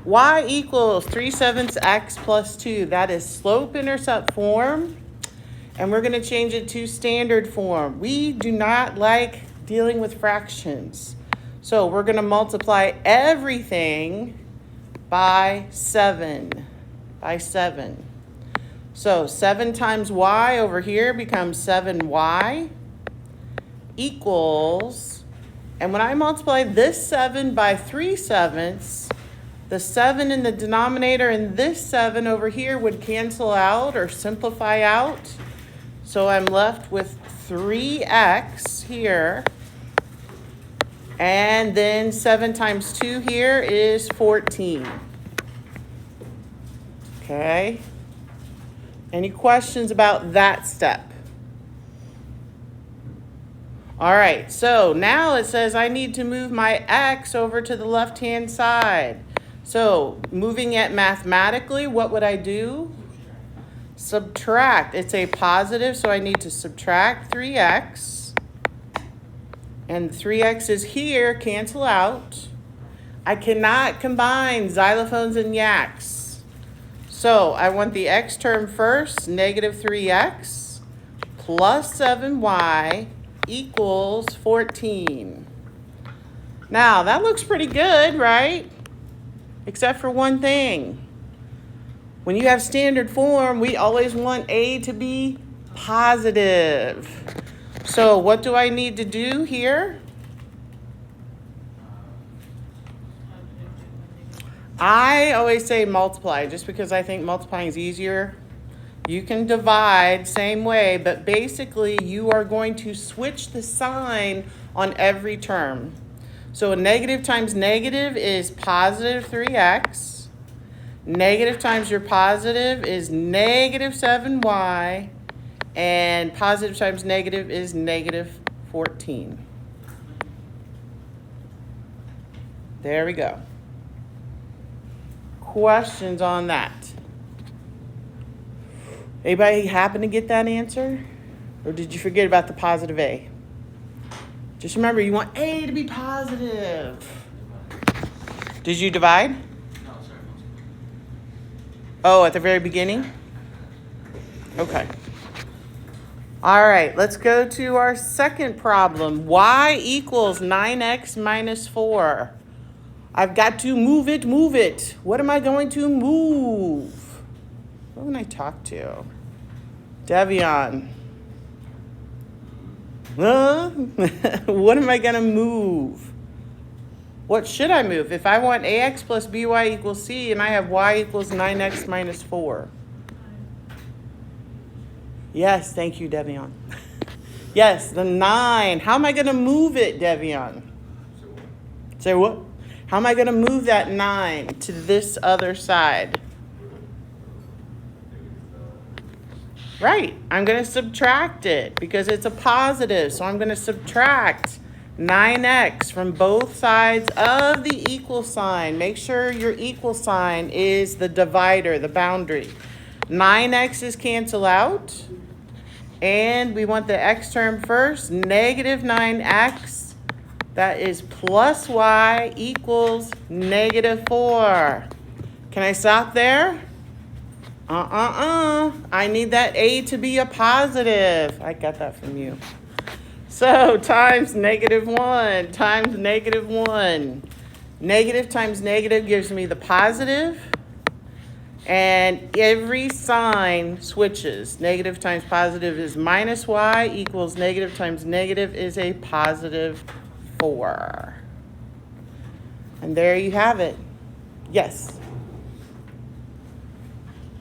Y equals 3/7 x plus 2. That is slope-intercept form. And we're going to change it to standard form. We do not like dealing with fractions. So we're going to multiply everything by 7. So 7 times y over here becomes 7y equals, and when I multiply this 7 by 3/7, the 7 in the denominator and this 7 over here would cancel out or simplify out. So I'm left with 3x here. And then 7 times 2 here is 14. Okay. Any questions about that step? All right, so now it says I need to move my x over to the left-hand side. So moving it mathematically, what would I do? Subtract. It's a positive, so I need to subtract 3x. And 3x is here, cancel out. I cannot combine xylophones and yaks. So I want the x term first, negative 3x plus 7y equals 14. Now, that looks pretty good, right? Except for one thing. When you have standard form, we always want a to be positive. So what do I need to do here? I always say multiply, just because I think multiplying is easier. You can divide same way, but basically you are going to switch the sign on every term. So a negative times negative is positive 3x. Negative times your positive is negative 7y. And positive times negative is negative 14. There we go. Questions on that? Anybody happen to get that answer? Or did you forget about the positive a? Just remember, you want a to be positive. Did you divide? No, sorry. Oh, at the very beginning? Okay. All right, let's go to our second problem. Y equals 9x minus 4. I've got to move it. What am I going to move? Who can I talk to? Devion. Huh? What am I going to move? What should I move? If I want ax plus by equals c and I have y equals 9x minus 4. Yes, thank you, Devion. Yes, the 9. How am I going to move it, Devion? Say what? How am I going to move that 9 to this other side? Right, I'm going to subtract it because it's a positive. So I'm going to subtract 9x from both sides of the equal sign. Make sure your equal sign is the divider, the boundary. 9x's cancel out. And we want the x term first, negative 9x. That is plus y equals negative 4. Can I stop there? I need that a to be a positive. I got that from you. So times negative 1 times negative 1. Negative times negative gives me the positive. And every sign switches. Negative times positive is minus y equals negative times negative is a positive 4. And there you have it. Yes?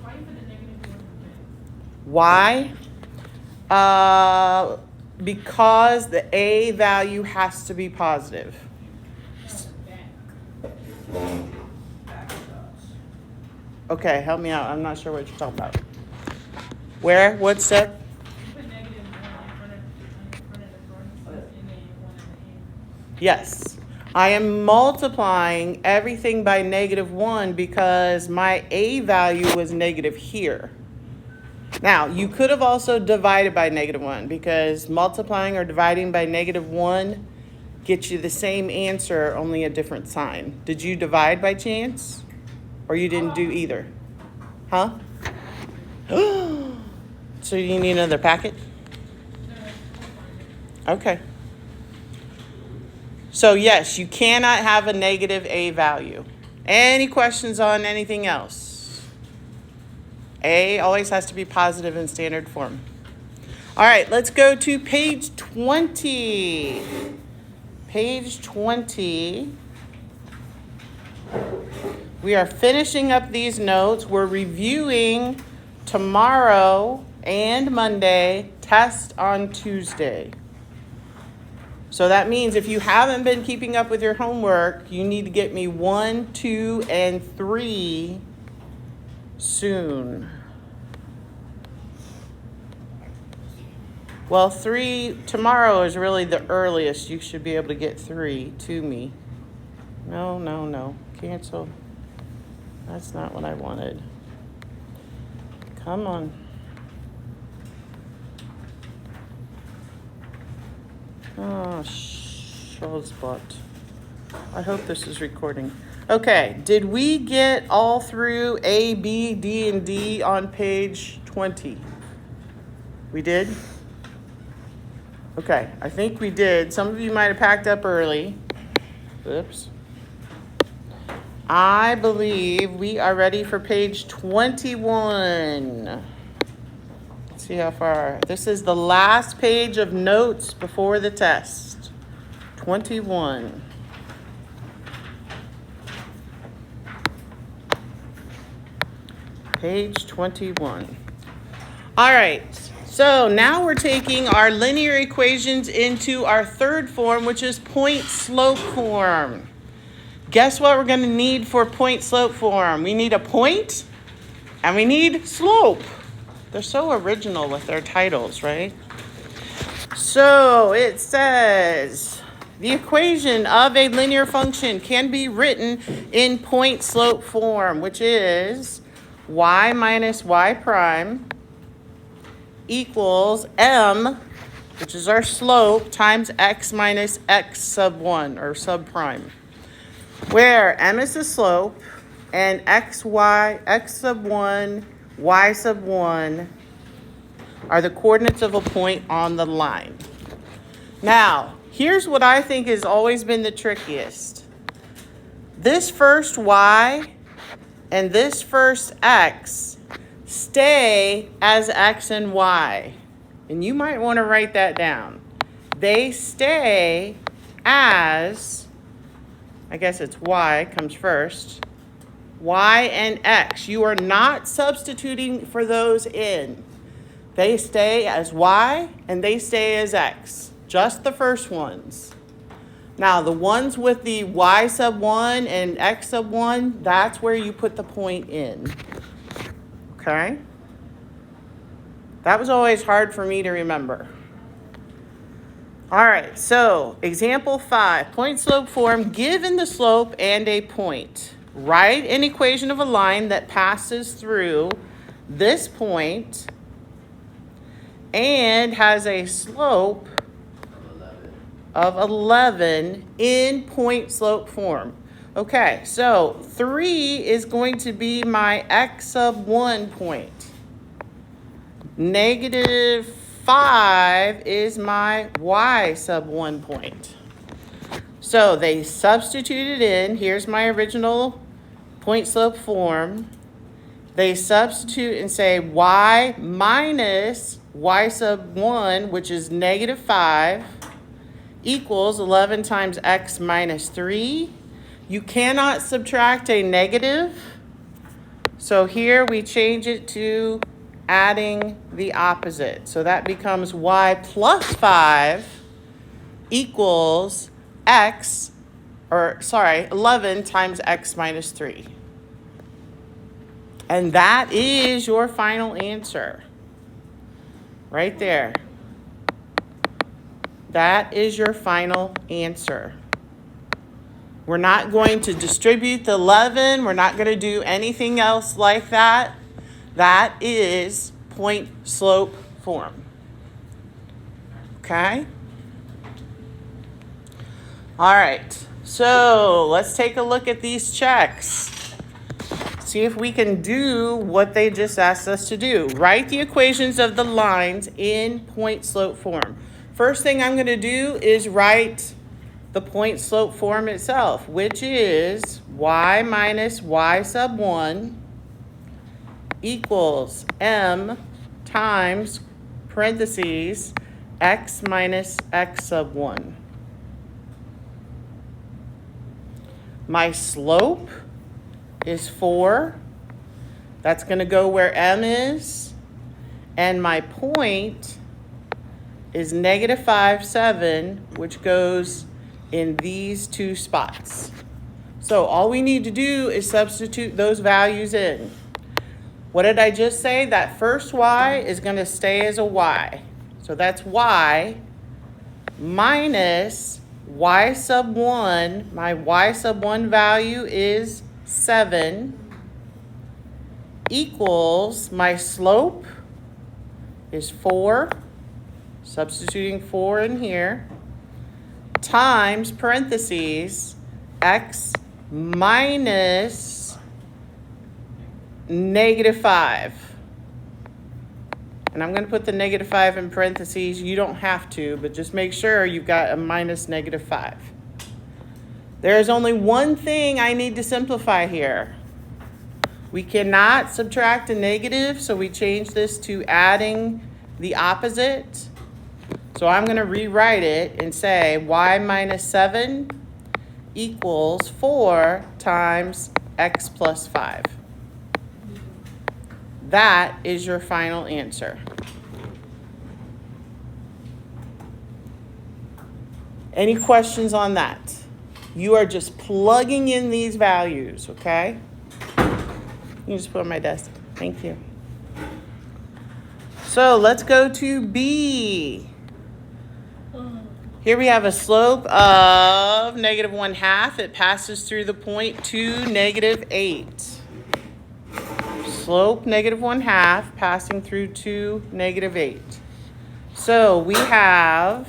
Why you put the negative 1? Why? Because the a value has to be positive. Okay, help me out. I'm not sure what you're talking about. Where? What step? You put negative 1 in front of the parentheses and then 1 at the end. Yes. I am multiplying everything by negative 1 because my a value was negative here. Now, you could have also divided by negative 1 because multiplying or dividing by negative 1 get you the same answer, only a different sign. Did you divide by chance? Or you didn't do either? Huh? So you need another packet? Okay. So yes, you cannot have a negative A value. Any questions on anything else? A always has to be positive in standard form. All right, let's go to page 20. Page 20. We are finishing up these notes. We're reviewing tomorrow and Monday, test on Tuesday. So that means if you haven't been keeping up with your homework, you need to get me 1, 2, and 3 soon. Well, 3 tomorrow is really the earliest you should be able to get 3 to me. No. Cancel. That's not what I wanted. Come on. Oh, spot. I hope this is recording. Okay, did we get all through A, B, D, and D on page 20? We did? Okay, I think we did. Some of you might have packed up early. Oops. I believe we are ready for page 21. Let's see how far. This is the last page of notes before the test. 21. Page 21. All right. So now we're taking our linear equations into our third form, which is point-slope form. Guess what we're going to need for point-slope form? We need a point and we need slope. They're so original with their titles, right? So it says the equation of a linear function can be written in point-slope form, which is y minus y prime equals m, which is our slope, times x minus x sub 1 or sub prime, where m is the slope and x sub 1, y sub 1 are the coordinates of a point on the line. Now, here's what I think has always been the trickiest. This first y and this first x stay as x and y. And you might want to write that down. They stay as, I guess it's y comes first, y and x. You are not substituting for those in. They stay as y and they stay as x. Just the first ones. Now, the ones with the y sub 1 and x sub 1, that's where you put the point in. Okay? That was always hard for me to remember. All right, so example 5, point-slope form, given the slope and a point. Write an equation of a line that passes through this point and has a slope of 11 in point-slope form. Okay, so 3 is going to be my x sub 1 point. Negative 5 is my y sub 1 point. So they substituted in, here's my original point-slope form. They substitute and say y minus y sub 1, which is negative 5, equals 11 times x minus 3. You cannot subtract a negative, so here we change it to adding the opposite. So that becomes y plus 5 equals 11 times x minus 3. And that is your final answer. Right there. That is your final answer. We're not going to distribute the 11. We're not going to do anything else like that. That is point-slope form. Okay? All right, so let's take a look at these checks. See if we can do what they just asked us to do. Write the equations of the lines in point slope form. First thing I'm going to do is write the point slope form itself, which is y minus y sub 1 equals m times parentheses x minus x sub 1. My slope is 4. That's going to go where m is. And my point is negative 5, 7, which goes in these two spots. So all we need to do is substitute those values in. What did I just say? That first y is going to stay as a y. So that's y minus y sub 1. My y sub 1 value is 7 equals my slope is 4. Substituting 4 in here, times parentheses x minus negative 5. And I'm going to put the negative 5 in parentheses. You don't have to, but just make sure you've got a minus negative 5. There is only one thing I need to simplify here. We cannot subtract a negative, so we change this to adding the opposite. So I'm going to rewrite it and say y minus 7 equals 4 times x plus 5. That is your final answer. Any questions on that? You are just plugging in these values, okay? You just put on my desk. Thank you. So let's go to B. Here we have a slope of negative 1/2. It passes through the point 2, negative 8. Slope negative 1/2 passing through 2, negative 8. So we have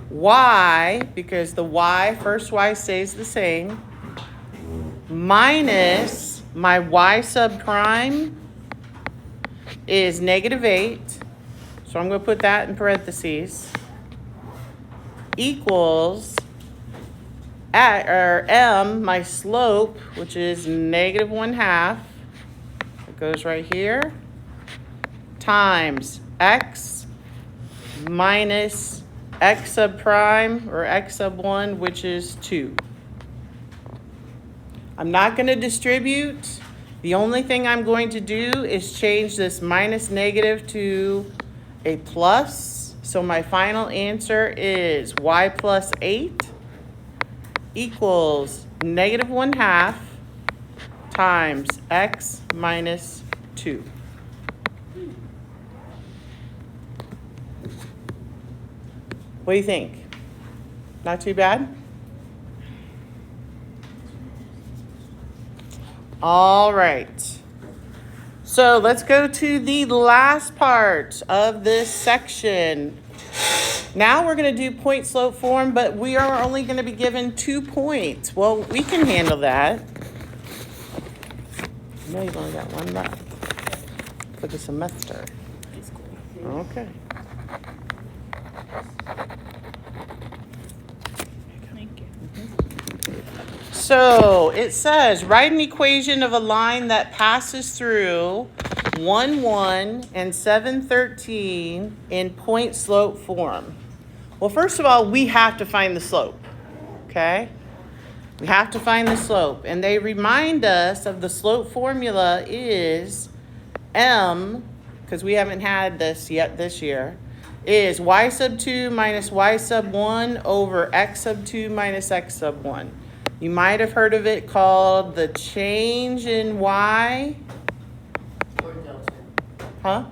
y, because the y, first y stays the same, minus my y sub prime is negative 8. So I'm going to put that in parentheses. Equals m, my slope, which is negative 1/2. It goes right here. Times x minus x sub prime, or x sub 1, which is 2. I'm not going to distribute. The only thing I'm going to do is change this minus negative to a plus. So my final answer is y plus 8 equals negative 1/2 times x minus 2. What do you think? Not too bad? All right. So let's go to the last part of this section. Now we're going to do point slope form, but we are only going to be given 2 points. Well, we can handle that. I know you've only got one left for the semester. Okay. Thank you. So it says, write an equation of a line that passes through 1, 1 and 7, 13 in point slope form. Well, first of all, we have to find the slope, okay? We have to find the slope. And they remind us of the slope formula is m, because we haven't had this yet this year, is y sub 2 minus y sub 1 over x sub 2 minus x sub 1. You might have heard of it called the change in y. Or delta. Huh? I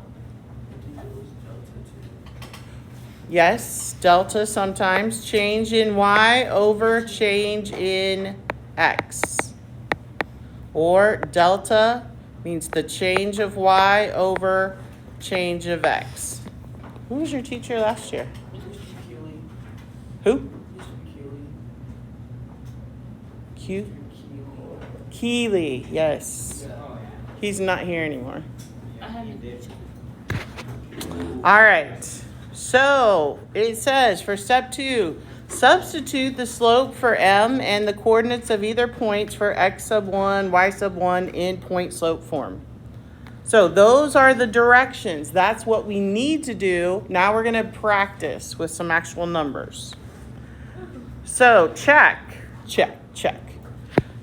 think it was delta too. Yes, delta sometimes. Change in y over change in x. Or delta means the change of y over change of x. Who was your teacher last year? Mr. Keeley. Who? Mr. Keeley. Keeley, yes. He's not here anymore. I haven't. All right. So it says for step 2, substitute the slope for m and the coordinates of either points for x sub 1, y sub 1 in point slope form. So those are the directions. That's what we need to do. Now we're going to practice with some actual numbers. So check.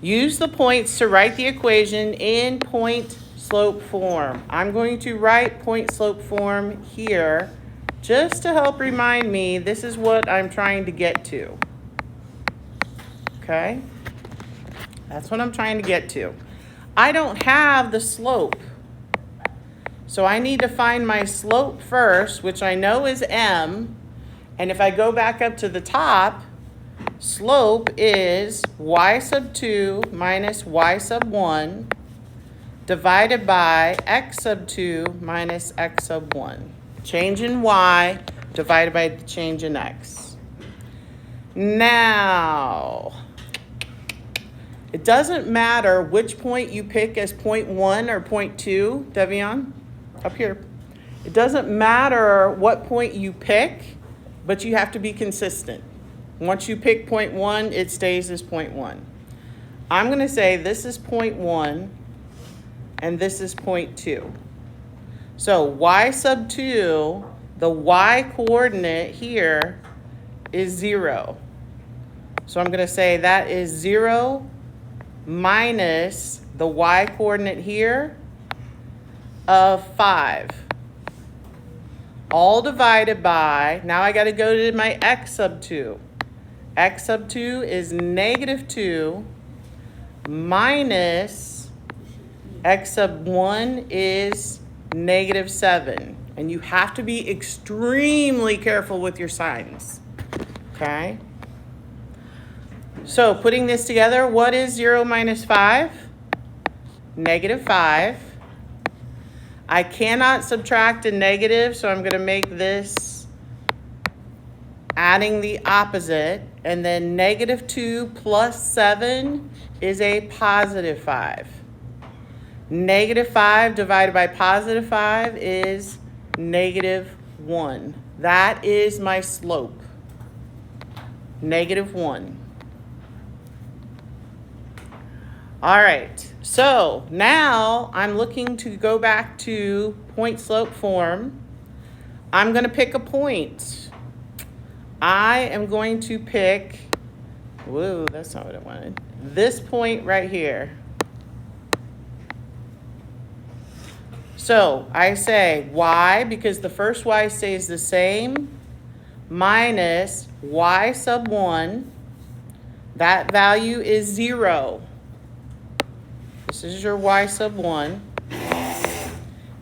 Use the points to write the equation in point slope form. I'm going to write point slope form here just to help remind me this is what I'm trying to get to. Okay? That's what I'm trying to get to. I don't have the slope. So I need to find my slope first, which I know is m. And if I go back up to the top, slope is y sub 2 minus y sub 1 divided by x sub 2 minus x sub 1. Change in y divided by the change in x. Now, it doesn't matter which point you pick as point 1 or point 2, Devion, up here. It doesn't matter what point you pick, but you have to be consistent. Once you pick point 1, it stays as point 1. I'm going to say this is point 1 and this is point 2. So y sub 2, the y coordinate here is 0. So I'm going to say that is 0 minus the y coordinate here of 5. All divided by, now I got to go to my x sub 2. X sub 2 is negative 2 minus x sub 1 is negative 7. And you have to be extremely careful with your signs. Okay? So putting this together, what is 0 minus 5? Negative 5. I cannot subtract a negative, so I'm going to make this adding the opposite. And then negative 2 plus 7 is a positive 5. Negative 5 divided by positive 5 is negative 1. That is my slope. Negative 1. All right, so now I'm looking to go back to point slope form. I'm going to pick a point. I am going to pick, whoa, that's not what I wanted. This point right here. So I say y, because the first y stays the same, minus y sub 1. That value is 0. This is your y sub 1,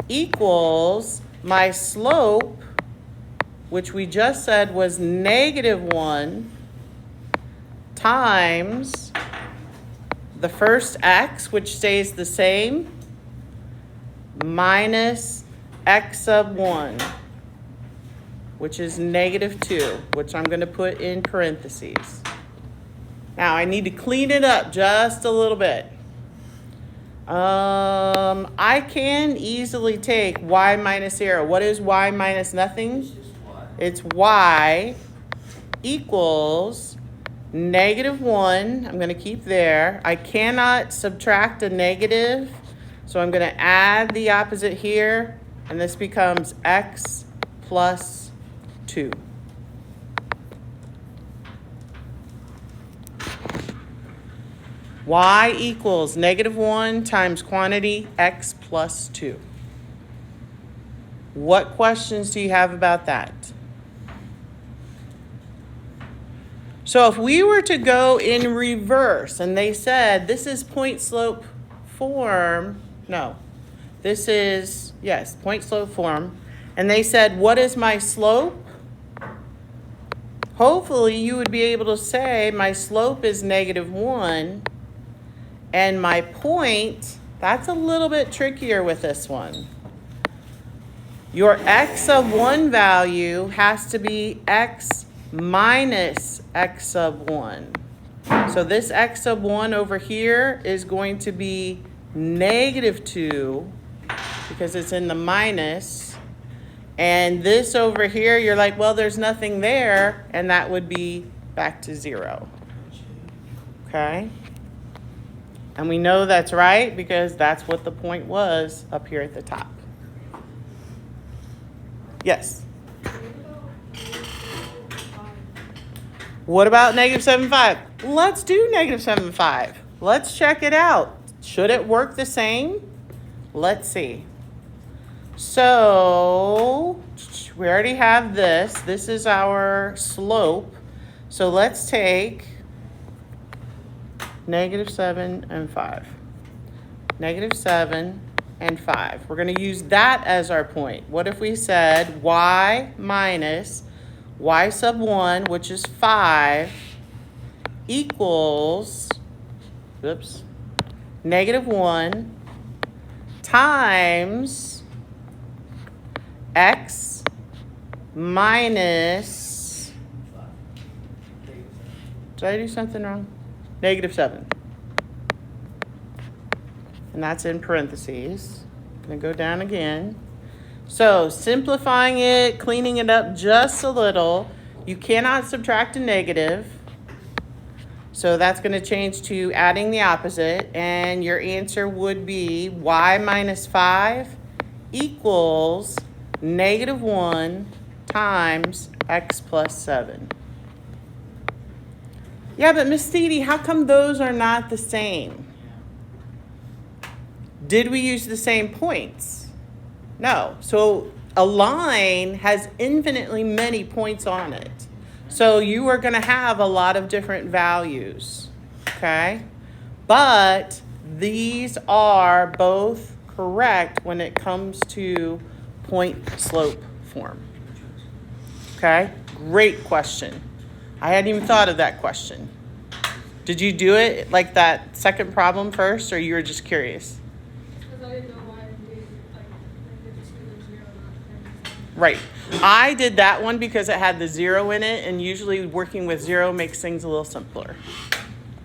equals my slope, which we just said was negative 1, times the first x, which stays the same, minus x sub 1, which is negative 2, which I'm going to put in parentheses. Now I need to clean it up just a little bit. I can easily take y minus 0. What is y minus nothing? It's just y. It's y equals negative 1. I'm going to keep there. I cannot subtract a negative, so I'm going to add the opposite here, and this becomes x plus 2. Y equals negative 1 times quantity x plus 2. What questions do you have about that? So if we were to go in reverse and they said this is point slope form, no, this is, yes, point slope form, and they said what is my slope? Hopefully you would be able to say my slope is negative 1. And my point, that's a little bit trickier with this one. Your x sub 1 value has to be x minus x sub 1. So this x sub 1 over here is going to be negative 2 because it's in the minus. And this over here, you're like, well, there's nothing there, and that would be back to 0. Okay? And we know that's right because that's what the point was up here at the top. Yes? What about negative 7.5? Let's do negative 7.5. Let's check it out. Should it work the same? Let's see. So we already have this. This is our slope. So let's take negative 7 and 5. Negative 7 and 5. We're going to use that as our point. What if we said y minus y sub 1, which is 5, equals, negative 1 times x minus, did I do something wrong? Negative 7. And that's in parentheses. I'm going to go down again. So simplifying it, cleaning it up just a little, you cannot subtract a negative. So that's going to change to adding the opposite. And your answer would be y minus 5 equals negative 1 times x plus 7. Yeah, but Miss Thede, how come those are not the same? Did we use the same points? No. So a line has infinitely many points on it. So you are going to have a lot of different values, okay? But these are both correct when it comes to point-slope form, okay? Great question. I hadn't even thought of that question. Did you do it like that second problem first, or you were just curious? Because I didn't know why they just do the 0, not Right. I did that one because it had the 0 in it, and usually working with 0 makes things a little simpler.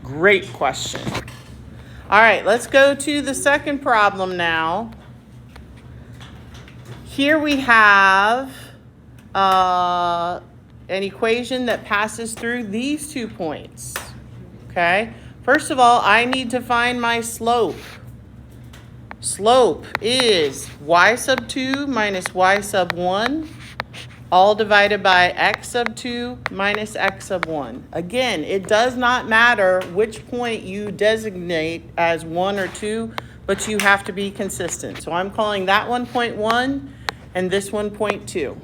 Great question. All right, let's go to the second problem now. Here we have an equation that passes through these 2 points. Okay? First of all, I need to find my slope. Slope is y sub 2 minus y sub 1, all divided by x sub 2 minus x sub 1. Again, it does not matter which point you designate as 1 or 2, but you have to be consistent. So I'm calling that one point 1 and this one point 2.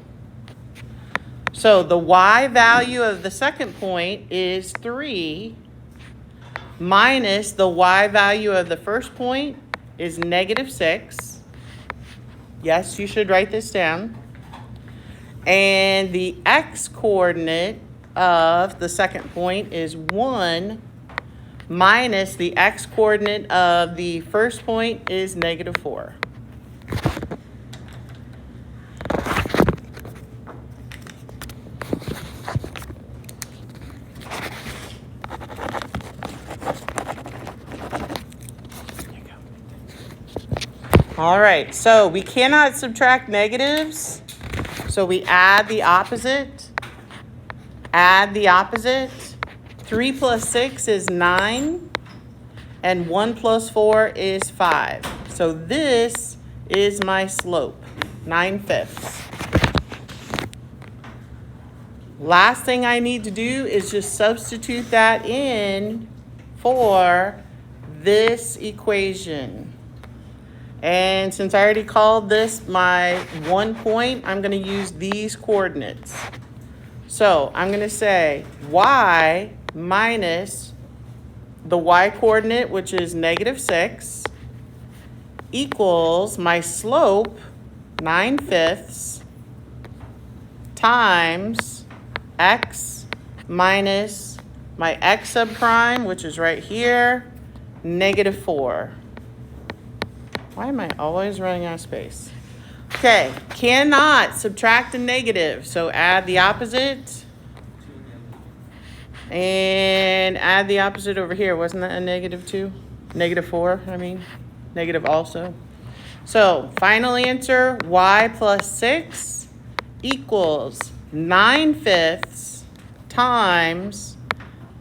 So the y value of the second point is 3 minus the y value of the first point is negative 6. Yes, you should write this down. And the x coordinate of the second point is 1 minus the x coordinate of the first point is negative 4. All right, so we cannot subtract negatives, so we add the opposite. Add the opposite. 3 plus 6 is 9, and 1 plus 4 is 5. So this is my slope, 9/5. Last thing I need to do is just substitute that in for this equation. And since I already called this my 1 point, I'm going to use these coordinates. So I'm going to say y minus the y coordinate, which is negative 6, equals my slope, 9/5, times x minus my x subprime, which is right here, negative 4. Why am I always running out of space? Okay, cannot subtract a negative, so add the opposite. And add the opposite over here. Wasn't that a -2? -4, I mean. Negative also. So, final answer, y plus 6 equals 9/5 times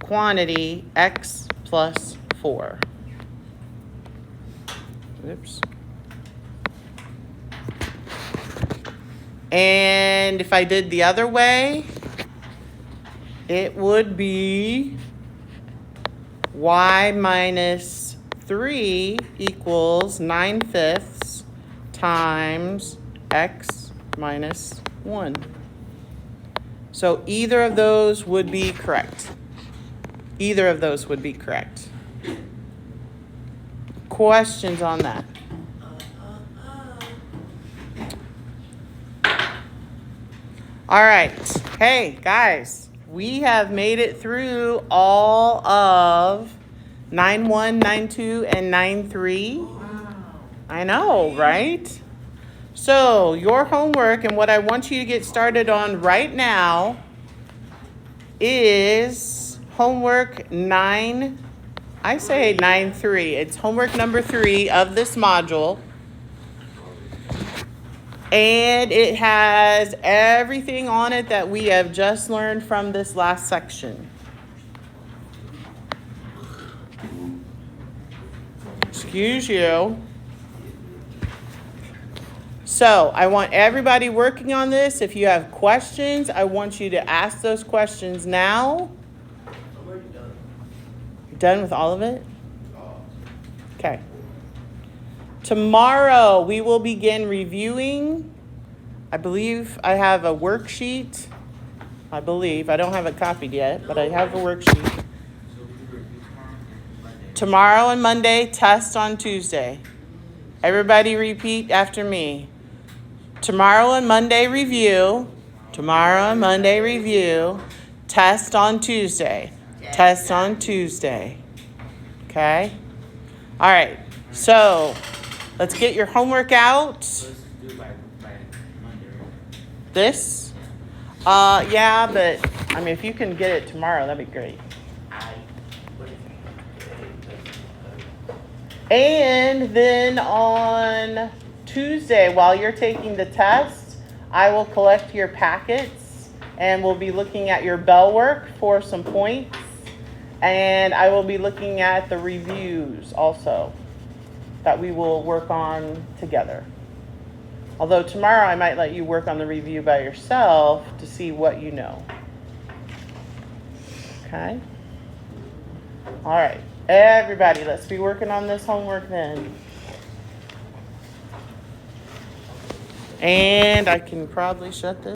quantity x plus 4. Oops. And if I did the other way, it would be y minus 3 equals 9/5 times x minus 1. So either of those would be correct. Either of those would be correct. Questions on that? All right. Hey, guys, we have made it through all of 9-1, 9-2, and 9-3. I know, right? So your homework and what I want you to get started on right now is homework 9. I say 9-3. It's homework number 3 of this module. And it has everything on it that we have just learned from this last section. Excuse you. So I want everybody working on this. If you have questions, I want you to ask those questions now. I'm already done. You're done with all of it? Okay. Tomorrow we will begin reviewing. I believe I have a worksheet. I don't have it copied yet, but I have a worksheet. Tomorrow and Monday, test on Tuesday. Everybody repeat after me. Tomorrow and Monday review. Tomorrow and Monday review. Test on Tuesday. Test on Tuesday. Okay? All right. So, let's get your homework out. Let's do it by Monday, right? This? Yeah, but I mean, if you can get it tomorrow, that'd be great. And then on Tuesday, while you're taking the test, I will collect your packets and we'll be looking at your bell work for some points. And I will be looking at the reviews also that we will work on together. Although tomorrow I might let you work on the review by yourself to see what you know. Okay? All right. Everybody, let's be working on this homework then. And I can probably shut this.